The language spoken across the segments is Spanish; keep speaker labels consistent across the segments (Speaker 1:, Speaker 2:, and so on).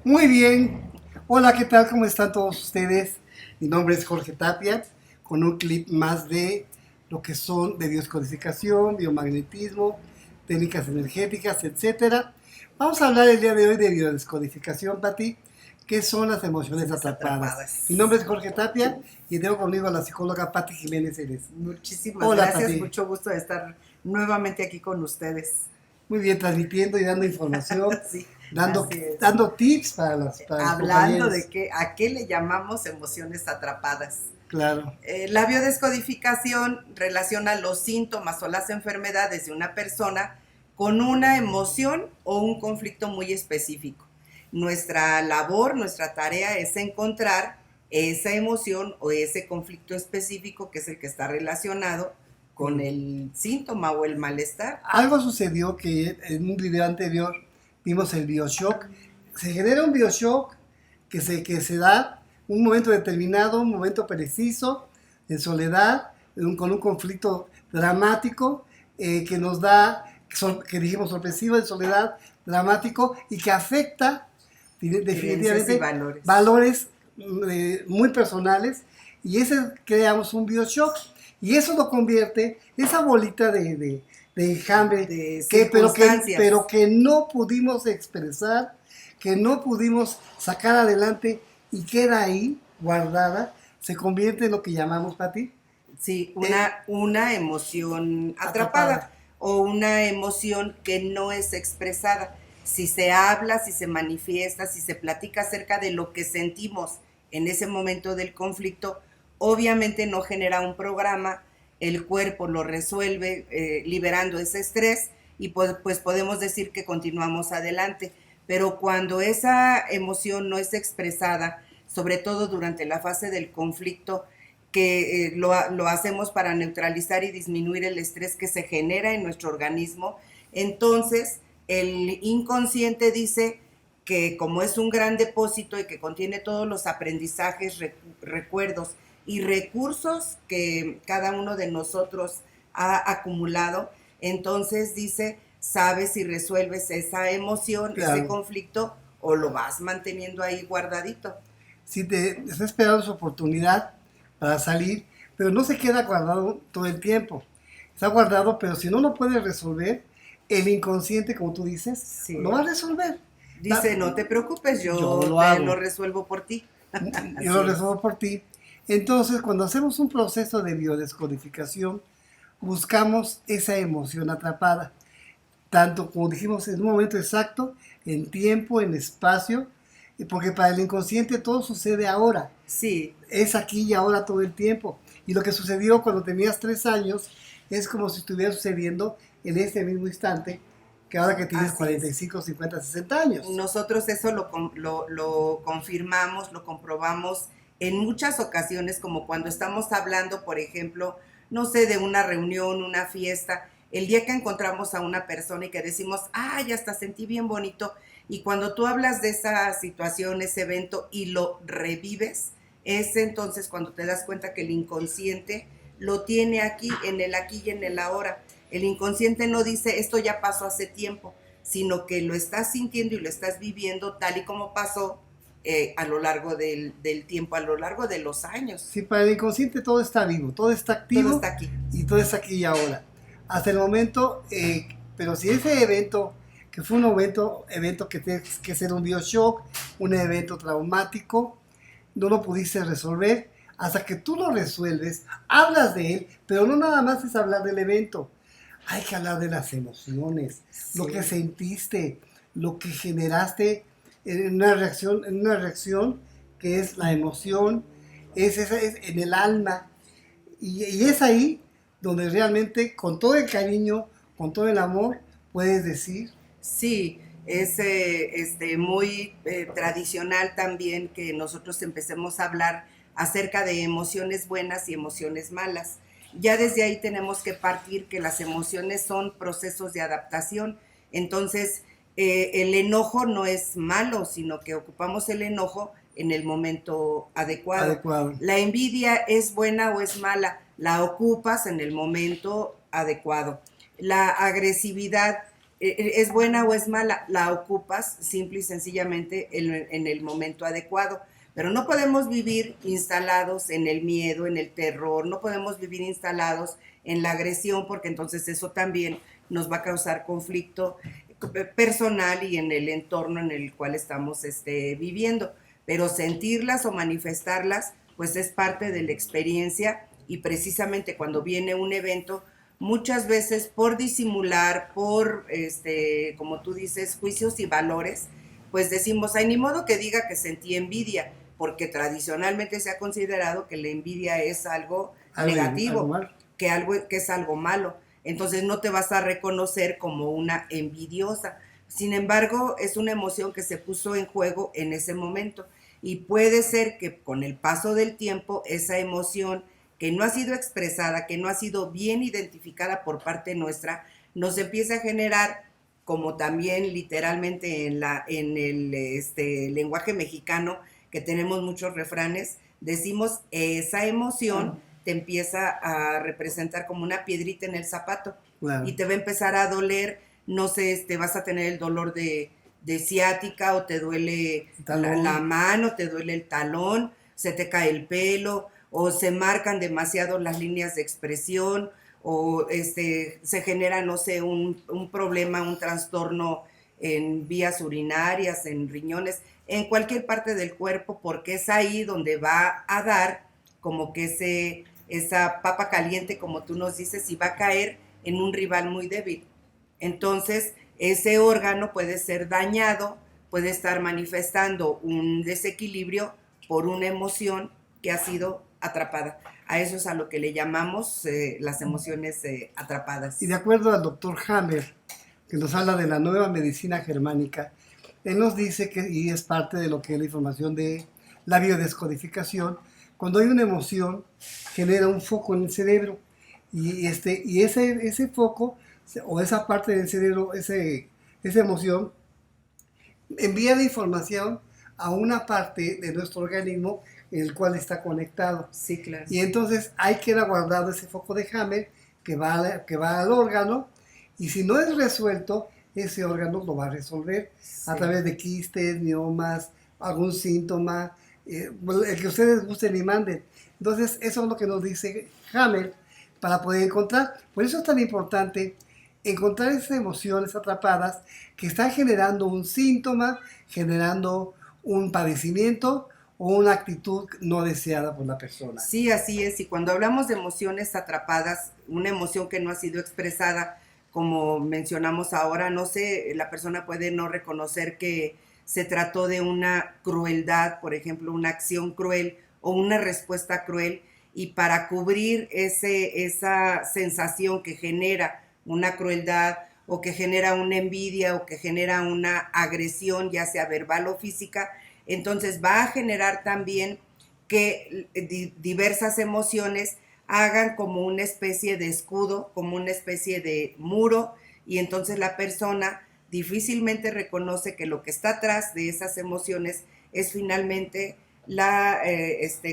Speaker 1: Muy bien. Hola, ¿qué tal? ¿Cómo están todos ustedes? Mi nombre es Jorge Tapia, con un clip más de lo que son de bioscodificación, biomagnetismo, técnicas energéticas, etcétera. Vamos a hablar el día de hoy de biodescodificación, Pati. ¿Qué son las emociones
Speaker 2: Emociones
Speaker 1: atrapadas? Mi
Speaker 2: atrapadas.
Speaker 1: nombre es Jorge Tapia y tengo conmigo a la psicóloga Pati Jiménez Eres.
Speaker 2: Muchísimas
Speaker 1: Hola,
Speaker 2: gracias,
Speaker 1: Pati.
Speaker 2: mucho gusto de estar nuevamente aquí con ustedes.
Speaker 1: Muy bien, transmitiendo y dando información,
Speaker 2: Sí,
Speaker 1: dando,
Speaker 2: así es.
Speaker 1: dando tips para los
Speaker 2: Hablando de
Speaker 1: compañeros.
Speaker 2: a qué le llamamos emociones atrapadas.
Speaker 1: Claro.
Speaker 2: La biodescodificación relaciona los síntomas o las enfermedades de una persona con una emoción o un conflicto muy específico. Nuestra labor, nuestra tarea es encontrar esa emoción o ese conflicto específico que es el que está relacionado con el síntoma o el malestar.
Speaker 1: Algo sucedió que en un video anterior vimos el Bioshock. Se genera un Bioshock que se da un momento determinado, un momento preciso, en soledad, con un conflicto dramático que nos da, que dijimos sorpresivo, en soledad, dramático y que afecta
Speaker 2: Creencias y
Speaker 1: definitivamente
Speaker 2: valores.
Speaker 1: valores muy personales y ese creamos un Bioshock y eso lo convierte, esa bolita de enjambre,
Speaker 2: De
Speaker 1: pero,
Speaker 2: circunstancias.
Speaker 1: que no pudimos expresar, que no pudimos sacar adelante y queda ahí guardada, se convierte en lo que llamamos, Pati,
Speaker 2: Sí,
Speaker 1: eh,
Speaker 2: una emoción
Speaker 1: atrapada.
Speaker 2: atrapada o una emoción que no es expresada. Si se habla, si se manifiesta, si se platica acerca de lo que sentimos en ese momento del conflicto, obviamente no genera un programa, el cuerpo lo resuelve liberando ese estrés y pues podemos decir que continuamos adelante. Pero cuando esa emoción no es expresada, sobre todo durante la fase del conflicto, que lo hacemos para neutralizar y disminuir el estrés que se genera en nuestro organismo. Entonces, el inconsciente dice que como es un gran depósito y que contiene todos los aprendizajes, recuerdos y recursos que cada uno de nosotros ha acumulado, entonces dice, sabes si resuelves esa emoción, ese
Speaker 1: Claro,
Speaker 2: conflicto, o lo vas manteniendo ahí guardadito.
Speaker 1: si te está esperando su oportunidad para salir, pero no se queda guardado todo el tiempo. Está guardado, pero si no lo puedes resolver, el inconsciente, como tú dices, lo va a
Speaker 2: Sí.
Speaker 1: resolver.
Speaker 2: Dice, no te preocupes,
Speaker 1: Yo
Speaker 2: yo
Speaker 1: lo
Speaker 2: lo
Speaker 1: hago,
Speaker 2: resuelvo por ti.
Speaker 1: yo lo
Speaker 2: Así es.
Speaker 1: resuelvo por ti. Entonces, cuando hacemos un proceso de biodescodificación, buscamos esa emoción atrapada, tanto como dijimos, en un momento exacto, en tiempo, en espacio, porque para el inconsciente todo sucede ahora,
Speaker 2: Sí,
Speaker 1: es aquí y ahora todo el tiempo. Y lo que sucedió cuando tenías 3 años es como si estuviera sucediendo en este mismo instante que ahora que tienes
Speaker 2: así
Speaker 1: cuarenta y
Speaker 2: es.
Speaker 1: cinco 50 60 años.
Speaker 2: Nosotros eso lo confirmamos, lo comprobamos en muchas ocasiones, como cuando estamos hablando, por ejemplo, no sé, de una reunión, una fiesta, el día que encontramos a una persona y que decimos, ay, hasta sentí bien bonito, y cuando tú hablas de esa situación, ese evento y lo revives, es entonces cuando te das cuenta que el inconsciente lo tiene aquí y en el ahora. El inconsciente no dice, esto ya pasó hace tiempo, sino que lo estás sintiendo y lo estás viviendo tal y como pasó a lo largo del tiempo, a lo largo de los años.
Speaker 1: Si para el inconsciente todo está vivo, todo está
Speaker 2: Todo
Speaker 1: activo
Speaker 2: está aquí.
Speaker 1: y todo está aquí y ahora. Hasta el momento, pero si ese evento, que fue un evento que tiene que ser un bioshock, un evento traumático, no lo pudiste resolver, hasta que tú lo resuelves, hablas de él, pero no nada más es hablar del evento, hay que hablar de las emociones, lo que
Speaker 2: Sí,
Speaker 1: sentiste, lo que generaste en una reacción que es la emoción, es en el alma, y es ahí donde realmente con todo el cariño, con todo el amor, puedes decir,
Speaker 2: sí, es muy tradicional también que nosotros empecemos a hablar acerca de emociones buenas y emociones malas. Ya desde ahí tenemos que partir que las emociones son procesos de adaptación. Entonces, el enojo no es malo, sino que ocupamos el enojo en el momento adecuado.
Speaker 1: adecuado.
Speaker 2: La envidia es buena o es mala, la ocupas en el momento adecuado. La agresividad es buena o es mala, la ocupas simple y sencillamente en el momento adecuado. Pero no podemos vivir instalados en el miedo, en el terror, no podemos vivir instalados en la agresión, porque entonces eso también nos va a causar conflicto personal y en el entorno en el cual estamos viviendo. Pero sentirlas o manifestarlas, pues es parte de la experiencia, y precisamente cuando viene un evento, muchas veces por disimular, por, como tú dices, juicios y valores, pues decimos, ay, ni modo que diga que sentí envidia, porque tradicionalmente se ha considerado que la envidia es algo negativo, que es algo malo. Entonces no te vas a reconocer como una envidiosa. Sin embargo, es una emoción que se puso en juego en ese momento, y puede ser que con el paso del tiempo esa emoción que no ha sido expresada, que no ha sido bien identificada por parte nuestra, nos empieza a generar, como también literalmente en el lenguaje mexicano, que tenemos muchos refranes, decimos esa emoción te empieza a representar como una piedrita en el zapato, claro, y te va a empezar a doler, no sé, vas a tener el dolor de ciática, o te duele la mano, te duele el talón, se te cae el pelo, o se marcan demasiado las líneas de expresión, o se genera, no sé, un problema, un trastorno en vías urinarias, en riñones, en cualquier parte del cuerpo, porque es ahí donde va a dar como que esa papa caliente, como tú nos dices, y va a caer en un rival muy débil. Entonces, ese órgano puede ser dañado, puede estar manifestando un desequilibrio por una emoción que ha sido atrapada. A eso es a lo que le llamamos las emociones atrapadas.
Speaker 1: Y de acuerdo al doctor Hammer, que nos habla de la nueva medicina germánica, él nos dice que, y es parte de lo que es la información de la biodescodificación, cuando hay una emoción, genera un foco en el cerebro, y ese foco, o esa parte del cerebro, esa emoción, envía la información a una parte de nuestro organismo en el cual está conectado.
Speaker 2: Sí, claro.
Speaker 1: Y entonces hay que ir guardado ese foco de Hammer que va al órgano, y si no es resuelto, ese órgano lo va a resolver, sí, a través de quistes, miomas, algún síntoma, el que ustedes gusten y manden. Entonces eso es lo que nos dice Hammer para poder encontrar. Por eso es tan importante encontrar esas emociones atrapadas que están generando un síntoma, generando un padecimiento o una actitud no deseada por la persona.
Speaker 2: Sí, así es. Y cuando hablamos de emociones atrapadas, una emoción que no ha sido expresada, como mencionamos ahora, no sé, la persona puede no reconocer que se trató de una crueldad, por ejemplo, una acción cruel o una respuesta cruel, y para cubrir esa sensación que genera una crueldad, o que genera una envidia, o que genera una agresión, ya sea verbal o física, entonces va a generar también que diversas emociones hagan como una especie de escudo, como una especie de muro, y entonces la persona difícilmente reconoce que lo que está atrás de esas emociones es finalmente la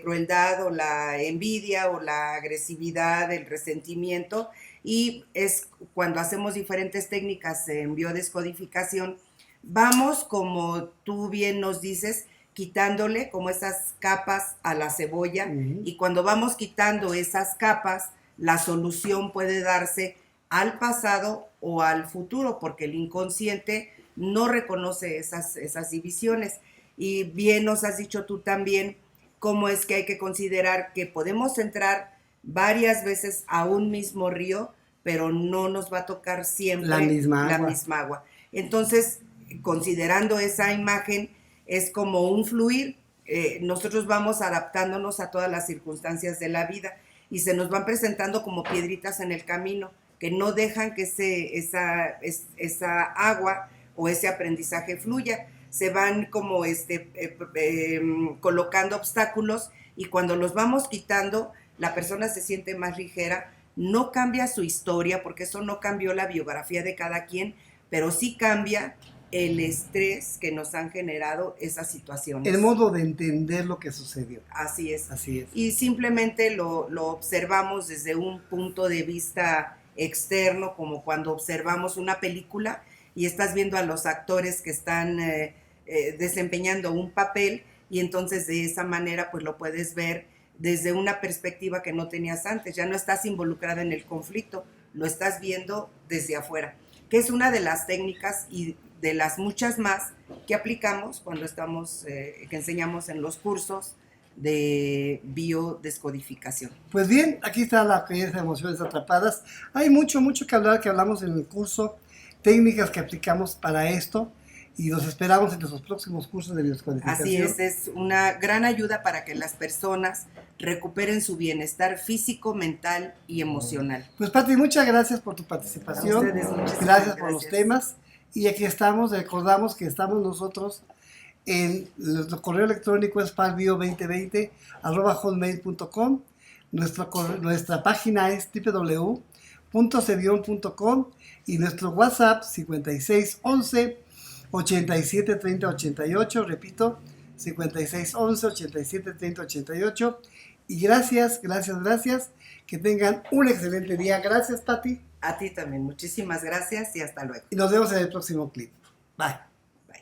Speaker 2: crueldad, o la envidia, o la agresividad, el resentimiento. Y es cuando hacemos diferentes técnicas en biodescodificación, vamos, como tú bien nos dices, quitándole como esas capas a la cebolla, y cuando vamos quitando esas capas, la solución puede darse al pasado o al futuro, porque el inconsciente no reconoce esas divisiones. Y bien nos has dicho tú también cómo es que hay que considerar que podemos entrar varias veces a un mismo río, pero no nos va a tocar siempre
Speaker 1: la misma
Speaker 2: agua. Entonces, considerando esa imagen, es como un fluir. Nosotros vamos adaptándonos a todas las circunstancias de la vida, y se nos van presentando como piedritas en el camino que no dejan que esa agua o ese aprendizaje fluya. Se van como colocando obstáculos, y cuando los vamos quitando, la persona se siente más ligera. No cambia su historia, porque eso no cambió la biografía de cada quien, pero sí cambia el estrés que nos han generado esas situaciones.
Speaker 1: El modo de entender lo que sucedió.
Speaker 2: Así es.
Speaker 1: Así es.
Speaker 2: Y simplemente lo observamos desde un punto de vista externo, como cuando observamos una película y estás viendo a los actores que están desempeñando un papel, y entonces de esa manera pues lo puedes ver desde una perspectiva que no tenías antes. Ya no estás involucrada en el conflicto, lo estás viendo desde afuera, que es una de las técnicas y de las muchas más que aplicamos cuando estamos, que enseñamos en los cursos de biodescodificación.
Speaker 1: Pues bien, aquí está la creencia de emociones atrapadas. Hay mucho que hablar, que hablamos en el curso, técnicas que aplicamos para esto, y los esperamos en nuestros próximos cursos de biodescodificación.
Speaker 2: Así es una gran ayuda para que las personas recuperen su bienestar físico, mental y emocional.
Speaker 1: Pues Pati, muchas gracias por tu participación.
Speaker 2: A ustedes,
Speaker 1: gracias por los temas. Y aquí estamos, recordamos que estamos nosotros en nuestro correo electrónico es palbio2020@hotmail.com. Nuestra página es www.cedion.com y nuestro WhatsApp 5611 87 30 88, repito, 5611 87 30 88. Y gracias, que tengan un excelente día. Gracias, Pati.
Speaker 2: A ti también, muchísimas gracias y hasta luego.
Speaker 1: Y nos vemos en el próximo clip. Bye.
Speaker 2: Bye.